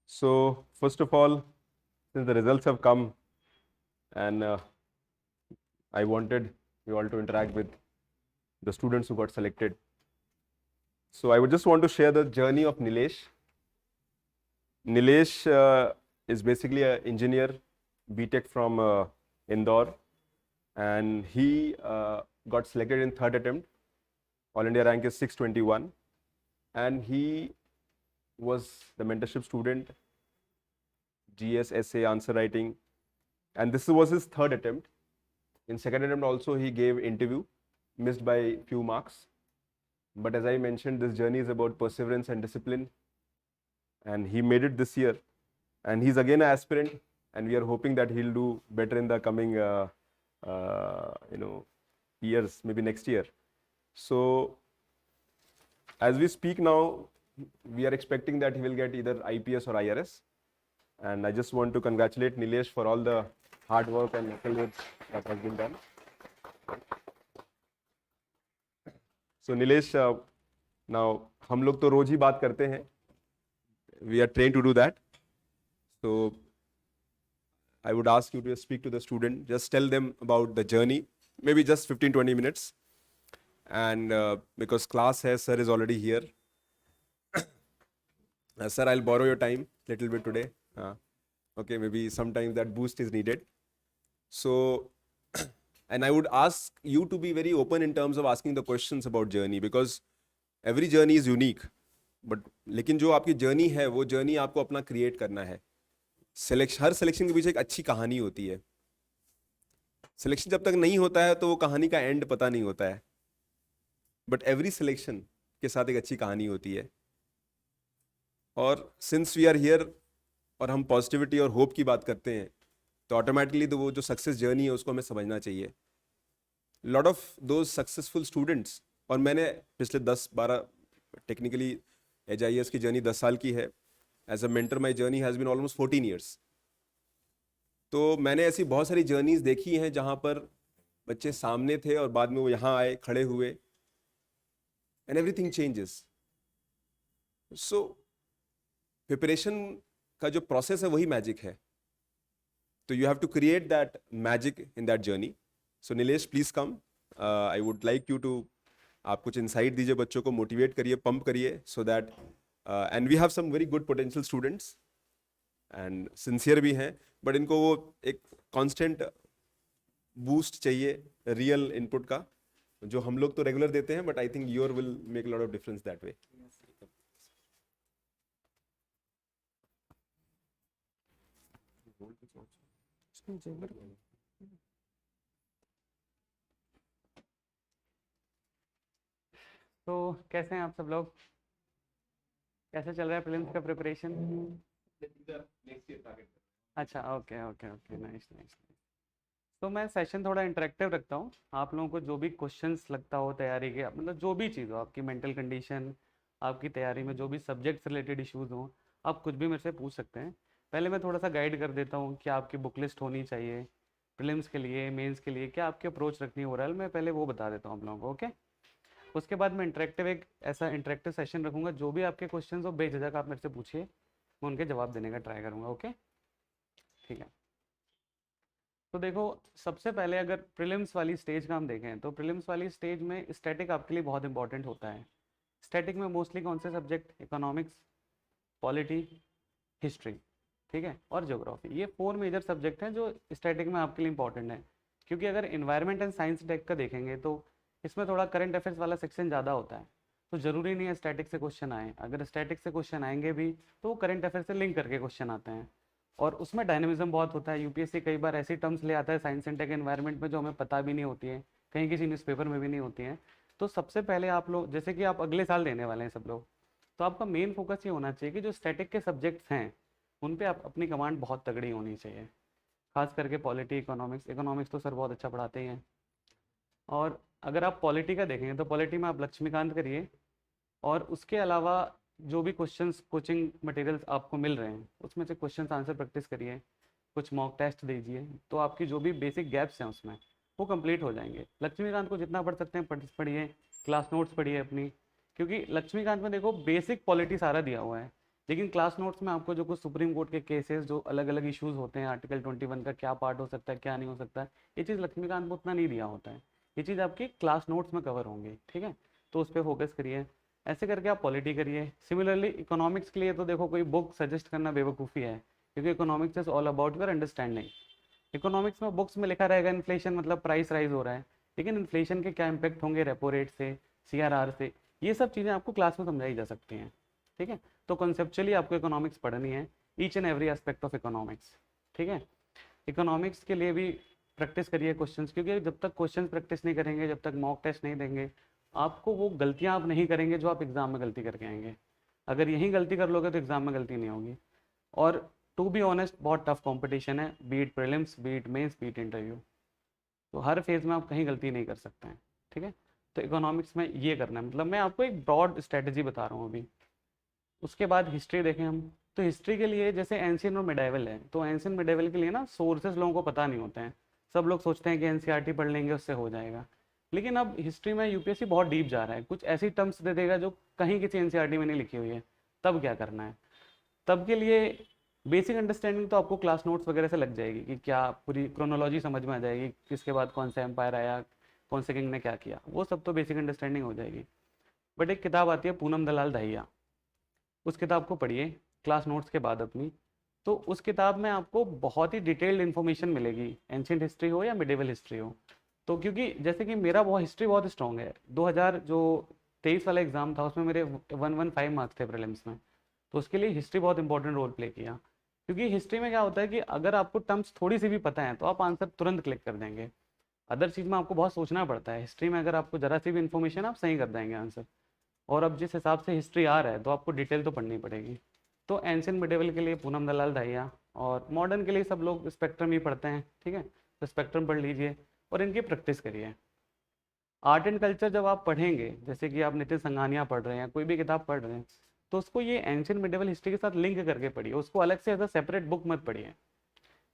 So, first of all, since the results have come and I wanted you all to interact with the students who got selected. So, I would just want to share the journey of Nilesh. Nilesh is basically an engineer, BTech from Indore, and he got selected in third attempt. All India rank is 621, and he was the mentorship student, GS, essay, answer writing, and this was his third attempt. In second attempt also he gave interview, missed by few marks. But as I mentioned, this journey is about perseverance and discipline, and he made it this year. And he's again an aspirant, and we are hoping that he'll do better in the coming years, maybe next year. So as we speak now, we are expecting that he will get either IPS or IRS. And I just want to congratulate Nilesh for all the hard work and effort that has been done. So Nilesh, now हम लोग तो रोज ही बात करते हैं. We are trained to do that. So I would ask you to speak to the student. Just tell them about the journey, maybe just 15-20 minutes. And because class has, sir is already here. Sir, I'll borrow your time little bit today. Okay, maybe sometimes that boost is needed. So, and I would ask you to be very open in terms of asking the questions about journey, because every journey is unique. But लेकिन जो आपकी journey है वो journey आपको अपना create करना है. हर selection के पीछे एक अच्छी कहानी होती है. सिलेक्शन जब तक नहीं होता है तो वो कहानी का एंड पता नहीं होता है. बट एवरी सिलेक्शन के साथ एक अच्छी कहानी होती है. और सिंस वी आर हियर और हम पॉजिटिविटी और होप की बात करते हैं, तो ऑटोमेटिकली तो वो जो सक्सेस जर्नी है उसको हमें समझना चाहिए. Lot of those successful students, और मैंने पिछले 10-12 टेक्निकली HIS की जर्नी 10 साल की है. As a mentor my journey has been almost 14 years. तो मैंने ऐसी बहुत सारी जर्नीज देखी हैं जहाँ पर बच्चे सामने थे और बाद में वो यहाँ आए, खड़े हुए, and everything changes. So preparation का जो प्रोसेस है वही मैजिक है. तो you have to create that magic in that journey. So Nilesh, please come. I would like you to, आप कुछ इंसाइट दीजिए, बच्चों को मोटिवेट करिए, पंप करिए, so that and we have some very good potential students and sincere भी हैं, but इनको वो एक कांस्टेंट बूस्ट चाहिए रियल इनपुट का, जो हम लोग तो रेगुलर देते हैं, but I think your will make a lot of difference that way. तो कैसे हैं आप सब लोग? कैसे चल रहा है प्रीलिम्स का प्रिपरेशन? अच्छा, okay okay okay, nice nice. तो मैं सेशन थोड़ा इंटरेक्टिव रखता हूँ. आप लोगों को जो भी क्वेश्चंस लगता हो तैयारी के, मतलब जो भी चीज़ हो, आपकी मेंटल कंडीशन, आपकी तैयारी में जो भी सब्जेक्ट्स रिलेटेड इश्यूज़ हों, आप कुछ भी मेरे से पूछ सकते हैं. पहले मैं थोड़ा सा गाइड कर देता हूँ कि आपकी बुक लिस्ट होनी चाहिए प्रीलिम्स के लिए, मेंस के लिए, क्या आपकी अप्रोच रखनी है ओवरऑल, मैं पहले वो बता देता हूँ आप लोगों को. ओके, उसके बाद मैं इंटरेक्टिव एक ऐसा इंटरेक्टिव सेशन रखूँगा. जो भी आपके क्वेश्चंस हो बेझिझक आप मेरे से पूछिए, मैं उनके जवाब देने का ट्राई करूँगा. ओके, ठीक है. तो देखो, सबसे पहले अगर प्रीलिम्स वाली स्टेज का हम देखें तो प्रीलिम्स वाली स्टेज में स्टैटिक आपके लिए बहुत इंपॉर्टेंट होता है. स्टैटिक में मोस्टली कौन से सब्जेक्ट? इकोनॉमिक्स, पॉलिटी, हिस्ट्री, ठीक है, और ज्योग्राफी. ये 4 मेजर सब्जेक्ट हैं जो स्टैटिक में आपके लिए इंपॉर्टेंट है. क्योंकि अगर इन्वायरमेंट एंड साइंस टेक का देखेंगे तो इसमें थोड़ा करंट अफेयर्स वाला सेक्शन ज़्यादा होता है. तो ज़रूरी नहीं है स्टैटिक से क्वेश्चन आए. अगर स्टैटिक से क्वेश्चन आएंगे भी तो वो करंट अफेयर से लिंक करके क्वेश्चन आते हैं, और उसमें डायनेमिज्म बहुत होता है. यूपीएससी कई बार ऐसी टर्म्स ले आता है साइंस एंड टेक एनवायरनमेंट में जो हमें पता भी नहीं होती है, कहीं किसी न्यूज़पेपर में भी नहीं होती हैं. तो सबसे पहले आप लोग, जैसे कि आप अगले साल देने वाले हैं सब लोग, तो आपका मेन फोकस ये होना चाहिए कि जो स्टैटिक के सब्जेक्ट्स हैं उन पे आप अपनी कमांड बहुत तगड़ी होनी चाहिए. खास करके पॉलिटी, इकोनॉमिक्स. इकोनॉमिक्स तो सर बहुत अच्छा पढ़ाते हैं. और अगर आप पॉलिटी का देखेंगे तो पॉलिटी में आप लक्ष्मीकांत करिए, और उसके अलावा जो भी क्वेश्चंस कोचिंग मटेरियल्स आपको मिल रहे हैं उसमें से क्वेश्चंस आंसर प्रैक्टिस करिए, कुछ मॉक टेस्ट दीजिए, तो आपकी जो भी बेसिक गैप्स हैं उसमें वो कंप्लीट हो जाएंगे. लक्ष्मीकांत को जितना पढ़ सकते हैं पढ़िए, क्लास नोट्स पढ़िए अपनी, क्योंकि लक्ष्मीकांत में देखो बेसिक पॉलिटी सारा दिया हुआ है लेकिन क्लास नोट्स में आपको जो कुछ सुप्रीम कोर्ट के केसेस, जो अलग अलग इश्यूज होते हैं, आर्टिकल 21 का क्या पार्ट हो सकता है, क्या नहीं हो सकता है, ये चीज़ लक्ष्मीकांत में उतना नहीं दिया होता है। ये चीज़ आपकी क्लास नोट्स में कवर होंगी, ठीक है। तो उस पर फोकस करिए। ऐसे करके आप पॉलिटी करिए। सिमिलरली इकोनॉमिक्स के लिए तो देखो, कोई बुक सजेस्ट करना बेवकूफ़ी है, क्योंकि economics is all about your understanding. Economics में बुक्स में लिखा रहेगा इन्फ्लेशन मतलब प्राइस राइज हो रहा है, लेकिन इन्फ्लेशन के क्या इम्पैक्ट होंगे रेपो रेट से, सीआरआर से, ये सब चीज़ें आपको क्लास में समझाई जा सकती हैं, ठीक है। तो कॉन्सेप्चुअली आपको इकोनॉमिक्स पढ़नी है, each and every aspect of economics, ठीक है। इकोनॉमिक्स के लिए भी प्रैक्टिस करिए क्वेश्चंस, क्योंकि जब तक क्वेश्चंस प्रैक्टिस नहीं करेंगे, जब तक मॉक टेस्ट नहीं देंगे, आपको वो गलतियां आप नहीं करेंगे जो आप एग्जाम में गलती करके आएंगे। अगर यही गलती कर लोगे तो एग्जाम में गलती नहीं होगी। और टू बी ऑनेस्ट, बहुत टफ कंपटीशन है, beat prelims, beat mains, beat interview. तो हर फेज में आप कहीं गलती नहीं कर सकते हैं, ठीक है। तो इकोनॉमिक्स में ये करना है, मतलब मैं आपको एक ब्रॉड स्ट्रेटजी बता रहा हूँ अभी। उसके बाद हिस्ट्री देखें हम। तो हिस्ट्री के लिए जैसे एंशियन और मिडाइवल है, तो एंशियन मिडाइवल के लिए ना सोर्सेज लोगों को पता नहीं होते हैं। सब लोग सोचते हैं कि एनसीईआरटी पढ़ लेंगे उससे हो जाएगा, लेकिन अब हिस्ट्री में यूपीएससी बहुत डीप जा रहा है, कुछ ऐसी टर्म्स दे देगा जो कहीं किसी एनसीईआरटी में नहीं लिखी हुई है। तब क्या करना है? तब के लिए बेसिक अंडरस्टैंडिंग तो आपको क्लास नोट्स वगैरह से लग जाएगी कि क्या पूरी क्रोनोलॉजी समझ में आ जाएगी, किसके बाद कौन सा एम्पायर आया, कौन से किंग ने क्या किया, वो सब तो बेसिक अंडरस्टैंडिंग हो जाएगी। बट एक किताब आती है पूनम दलाल दहिया, उस किताब को पढ़िए क्लास नोट्स के बाद अपनी। तो उस किताब में आपको बहुत ही डिटेल्ड इन्फॉर्मेशन मिलेगी, एंशियंट हिस्ट्री हो या मिडिवल हिस्ट्री हो। तो क्योंकि जैसे कि मेरा बहुत हिस्ट्री बहुत स्ट्रॉन्ग है, 2000 जो 23 वाला एग्जाम था उसमें मेरे 115 मार्क्स थे प्रीलिम्स में। तो उसके लिए हिस्ट्री बहुत इंपॉर्टेंट रोल प्ले किया, क्योंकि हिस्ट्री में क्या होता है कि अगर आपको टर्म्स थोड़ी सी भी पता है तो आप आंसर तुरंत क्लिक कर देंगे। अदर चीज़ में आपको बहुत सोचना पड़ता है, हिस्ट्री में अगर आपको ज़रा सी भी इन्फॉर्मेशन आप सही कर देंगे आंसर। और अब जिस हिसाब से हिस्ट्री आ रहा है तो आपको डिटेल तो पढ़नी पड़ेगी। तो एंशियंट मिडिवल के लिए पूनम दलाल दहिया, और मॉडर्न के लिए सब लोग स्पेक्ट्रम ही पढ़ते हैं, ठीक है। तो स्पेक्ट्रम पढ़ लीजिए और इनकी प्रैक्टिस करिए। आर्ट एंड कल्चर जब आप पढ़ेंगे, जैसे कि आप नितिन संघानिया पढ़ रहे हैं, कोई भी किताब पढ़ रहे हैं, तो उसको ये एंशियंट मिडिवल हिस्ट्री के साथ लिंक करके पढ़िए, उसको अलग से एज अ सेपरेट बुक मत पढ़िए।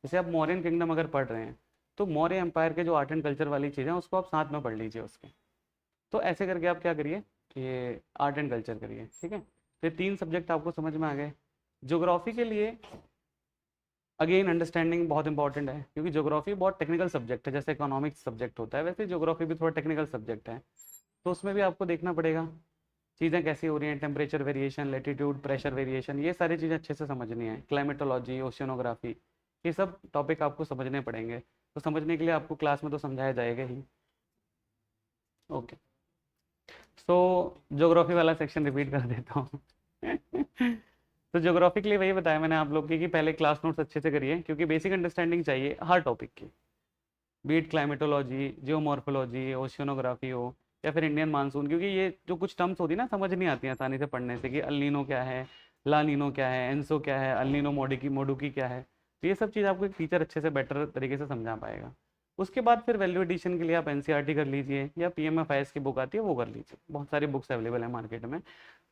जैसे आप मौर्यन किंगडम अगर पढ़ रहे हैं, तो मौर्य एम्पायर के जो आर्ट एंड कल्चर वाली चीज़ें उसको आप साथ में पढ़ लीजिए उसके। तो ऐसे करके आप क्या करिए, ये आर्ट एंड कल्चर करिए, ठीक है। तो ये 3 सब्जेक्ट आपको समझ में आ गए। ज्योग्राफी के लिए अगेन अंडरस्टैंडिंग बहुत इंपॉर्टेंट है, क्योंकि ज्योग्राफी बहुत टेक्निकल सब्जेक्ट है, जैसे इकोनॉमिक्स सब्जेक्ट होता है वैसे ज्योग्राफी भी थोड़ा टेक्निकल सब्जेक्ट है। तो उसमें भी आपको देखना पड़ेगा चीज़ें कैसी हो रही हैं, temperature variation, latitude, pressure variation, ये सारी चीज़ें अच्छे से समझनी है, क्लाइमेटोलॉजी, ओशियनोग्राफी, ये सब टॉपिक आपको समझने पड़ेंगे। तो समझने के लिए आपको क्लास में तो समझाया जाएगा ही। ओके, सो ज्योग्राफी वाला सेक्शन रिपीट कर देता हूँ। तो ज्योग्राफी के लिए वही बताया मैंने आप लोग की कि पहले क्लास नोट्स अच्छे से करिए, क्योंकि बेसिक अंडरस्टैंडिंग चाहिए हर टॉपिक की, बीट क्लाइमेटोलॉजी, जियोमॉर्फोलॉजी, ओशियनोग्राफी हो, या फिर इंडियन मानसून, क्योंकि ये जो कुछ टर्म्स होती है ना समझ नहीं आती हैं आसानी से पढ़ने से, कि अल्नीनो क्या है, ला नीनो क्या है, एंसो क्या है, अल्नीनो मोडिकी मोडुकी क्या है। तो ये सब चीज़ आपको एक टीचर अच्छे से बेटर तरीके से समझा पाएगा। उसके बाद फिर वैल्यू एडिशन के लिए आप एनसीईआरटी कर लीजिए, या पीएमएफआईएस की बुक आती है वो कर लीजिए, बहुत सारी बुक्स अवेलेबल है मार्केट में।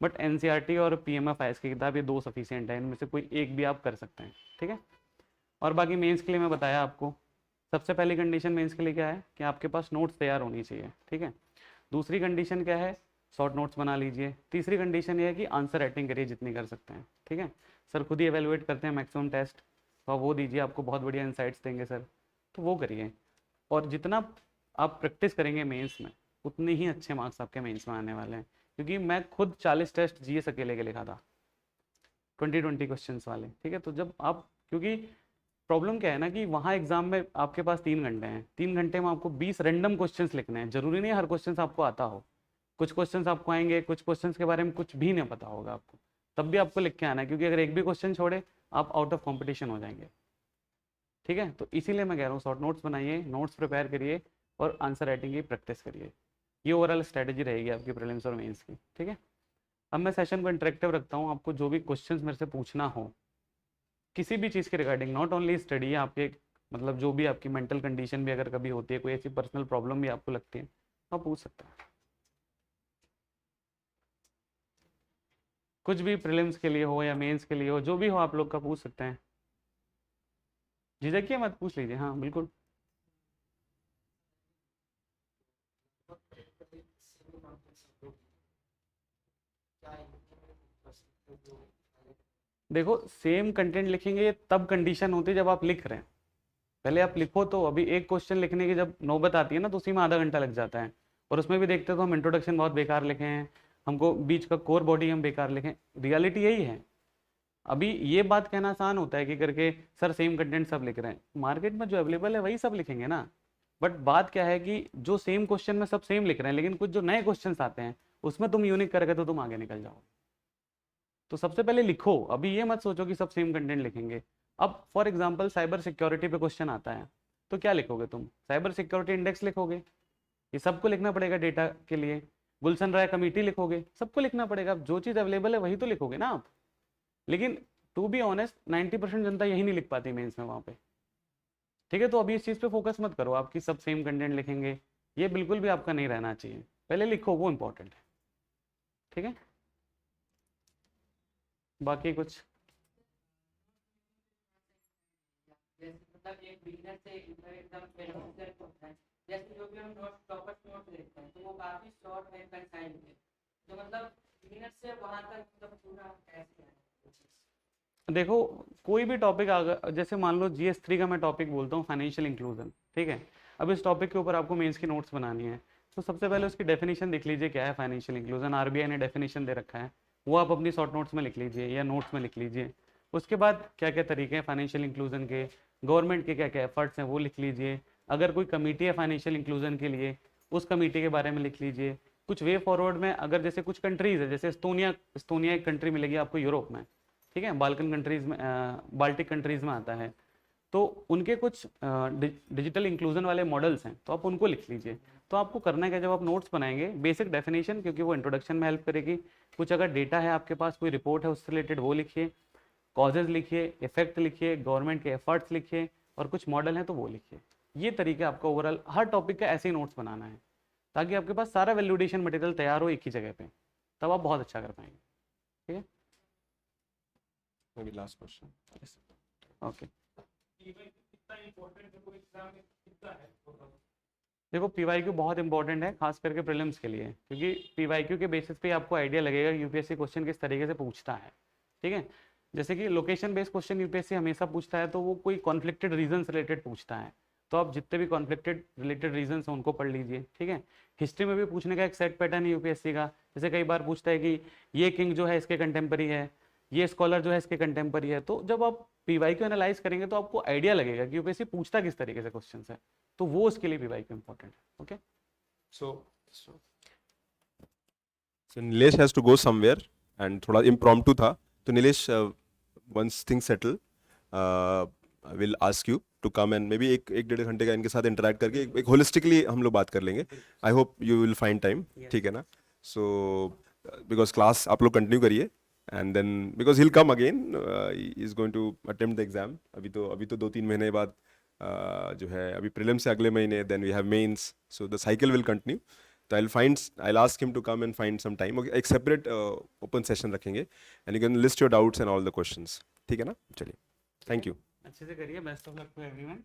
बट एनसीईआरटी और पीएमएफआईएस की किताब ये 2 सफिशियंट है, इनमें से कोई एक भी आप कर सकते हैं, ठीक है। और बाकी मेंस के लिए मैं बताया आपको, सबसे पहली कंडीशन मेंस के लिए क्या है कि आपके पास नोट्स तैयार होनी चाहिए, ठीक है। दूसरी कंडीशन क्या है, शॉर्ट नोट्स बना लीजिए। तीसरी कंडीशन ये है कि आंसर राइटिंग करिए जितनी कर सकते हैं, ठीक है। सर खुद ही एवेलुएट करते हैं मैक्सिमम टेस्ट, तो आप वो दीजिए, आपको बहुत बढ़िया इंसाइट्स देंगे सर, तो वो करिए। और जितना आप प्रैक्टिस करेंगे मेंस में, उतने ही अच्छे मार्क्स आपके मेंस में आने वाले हैं, क्योंकि मैं खुद 40 टेस्ट जीएस अकेले के लिखा था, 20 क्वेश्चन वाले, ठीक है। तो जब आप, क्योंकि प्रॉब्लम क्या है ना कि वहाँ एग्जाम में आपके पास 3 घंटे हैं, 3 घंटे में आपको 20 रैंडम क्वेश्चंस लिखने हैं, जरूरी नहीं हर क्वेश्चंस आपको आता हो, कुछ क्वेश्चंस आपको आएंगे, कुछ क्वेश्चंस के बारे में कुछ भी नहीं पता होगा आपको, तब भी आपको लिख के आना है, क्योंकि अगर एक भी क्वेश्चन छोड़े आप आउट ऑफ कॉम्पिटिशन हो जाएंगे, ठीक है। तो इसीलिए मैं कह रहा हूँ शॉर्ट नोट्स बनाइए, नोट्स प्रिपेयर करिए, और आंसर राइटिंग की प्रैक्टिस करिए। ये ओवरऑल स्ट्रैटेजी रहेगी आपकी प्रीलिम्स और मेंस की, ठीक है। अब मैं सेशन को इंटरेक्टिव रखता हूँ, आपको जो भी क्वेश्चंस मेरे से पूछना हो किसी भी चीज़ के रिगार्डिंग, नॉट ओनली स्टडी, आपके मतलब जो भी आपकी मेंटल कंडीशन भी अगर कभी होती है, कोई ऐसी पर्सनल प्रॉब्लम भी आपको लगती है, आप पूछ सकते हैं। कुछ भी प्रीलिम्स के लिए हो या मेंस के लिए हो, जो भी हो आप लोग का पूछ सकते हैं, झिझकिए मत, पूछ लीजिए, हाँ बिल्कुल। देखो सेम कंटेंट लिखेंगे ये तब कंडीशन होती है जब आप लिख रहे हैं। पहले आप लिखो, तो अभी एक क्वेश्चन लिखने की जब नौबत आती है ना, तो उसी में आधा घंटा लग जाता है। और उसमें भी देखते हो तो हम इंट्रोडक्शन बहुत बेकार लिखे हैं, हमको बीच का कोर बॉडी हम बेकार लिखें। रियलिटी यही है। अभी ये बात कहना आसान होता है कि करके सर सेम कंटेंट सब लिख रहे हैं, मार्केट में जो अवेलेबल है वही सब लिखेंगे ना। बट बात क्या है कि जो सेम क्वेश्चन में सब सेम लिख रहे हैं, लेकिन कुछ जो नए क्वेश्चंस आते हैं उसमें तुम यूनिक करके तो तुम आगे निकल जाओगे। तो सबसे पहले लिखो, अभी ये मत सोचो कि सब सेम कंटेंट लिखेंगे। अब फॉर एग्जांपल साइबर सिक्योरिटी पे क्वेश्चन आता है, तो क्या लिखोगे तुम? साइबर सिक्योरिटी इंडेक्स लिखोगे? ये सबको लिखना पड़ेगा डेटा के लिए। गुलशन राय कमेटी लिखोगे? सबको लिखना पड़ेगा। अब जो चीज़ अवेलेबल है वही तो लिखोगे ना आप। लेकिन टू बी ऑनेस्ट 90% जनता यही नहीं लिख पाती मेंस में वहाँ पे। ठीक है, तो अभी इस चीज़ पे फोकस मत करो आपकी सब सेम कंटेंट लिखेंगे, ये बिल्कुल भी आपका नहीं रहना चाहिए। पहले लिखो, वो इंपॉर्टेंट है। ठीक है, बाकी कुछ? जैसे मतलब एक बिगिनर से एकदम एडवांस होता है, जैसे जो भी हम नोट्स टॉपर्स नोट्स देखते हैं तो वो काफी शॉर्ट है, कंसाइज है, तो मतलब बिगिनर से वहां तक मतलब पूरा कैसे है? देखो कोई भी टॉपिक अगर जैसे मान लो GS3 का मैं टॉपिक बोलता हूँ फाइनेंशियल इंक्लूजन, ठीक है। अब इस टॉपिक के ऊपर आपको मेंस की नोट्स बनानी है, तो सबसे पहले उसकी डेफिनेशन देख लीजिए क्या है फाइनेंशियल इंक्लूजन। RBI ने डेफिनेशन दे रखा है, वो आप अपनी शॉर्ट नोट्स में लिख लीजिए या नोट्स में लिख लीजिए। उसके बाद क्या क्या तरीके हैं फाइनेंशियल इंक्लूजन के, गवर्नमेंट के क्या क्या एफर्ट्स हैं वो लिख लीजिए। अगर कोई कमेटी है फाइनेंशियल इंक्लूजन के लिए, उस कमेटी के बारे में लिख लीजिए। कुछ वे फॉरवर्ड में अगर जैसे कुछ कंट्रीज है, जैसे एस्तोनिया एक कंट्री मिलेगी आपको यूरोप में, ठीक है, बाल्कन कंट्रीज में, बाल्टिक कंट्रीज में आता है, तो उनके कुछ डिजिटल इंक्लूजन वाले मॉडल्स हैं, तो आप उनको लिख लीजिए। तो आपको करना है क्या, जब आप नोट्स बनाएंगे बेसिक डेफिनेशन, क्योंकि वो इंट्रोडक्शन में हेल्प करेगी। कुछ अगर डेटा है आपके पास, कोई रिपोर्ट है उससे रिलेटेड, वो लिखिए। कॉजेज लिखिए, इफेक्ट लिखिए, गवर्नमेंट के एफर्ट्स लिखिए, और कुछ मॉडल हैं तो वो लिखिए। ये तरीका आपका ओवरऑल हर टॉपिक का ऐसे ही नोट्स बनाना है, ताकि आपके पास सारा वैल्यूडेशन मटेरियल तैयार हो एक ही जगह पे, तब आप बहुत अच्छा कर पाएंगे। ठीक है, Maybe last question. ओके। देखो PYQ बहुत इंपॉर्टेंट है, खास करके प्रीलिम्स के लिए, क्योंकि PYQ के बेसिस पे आपको आइडिया लगेगा कि यूपीएससी क्वेश्चन किस तरीके से पूछता है। ठीक है, जैसे कि लोकेशन बेस्ड क्वेश्चन यूपीएससी हमेशा पूछता है, तो वो कोई कॉन्फ्लिक्टेड रीजन से रिलेटेड पूछता है, तो आप जितने भी कॉन्फ्लिक्टेड रिलेटेड रीजन हैं उनको पढ़ लीजिए। ठीक है, हिस्ट्री में भी पूछने का एक सेट पैटर्न है यूपीएससी का। जैसे कई बार पूछता है कि ये किंग जो है इसके कंटेम्परी है, ये स्कॉलर जो है इसके कंटेम्परी है। तो जब आप PYQ एनालाइज करेंगे तो आपको आइडिया लगेगा कि यूपीएससी पूछता किस तरीके से क्वेश्चन है, तो वो उसके लिए PYQ इंपॉर्टेंट है। Okay, So Nilesh has to go somewhere and थोड़ा impromptu था, तो Nilesh, once things settle, I will ask you to come and maybe एक डेढ़ घंटे का इनके साथ interact करके एक holistically हम लोग बात कर लेंगे. I hope you will find time. ठीक है ना? So because class आप लोग continue करिए, and then because he'll come again, he is going to attempt the exam. अभी तो 2-3 महीने बाद जो है, अभी प्रीलिम से अगले महीने, then we have mains, so the cycle will continue. तो I'll ask him to come and find some time. Okay, एक separate open session रखेंगे, and you can list your doubts and all the questions. ठीक है ना? चलिए, thank you. अच्छे से करिए, best of luck to everyone.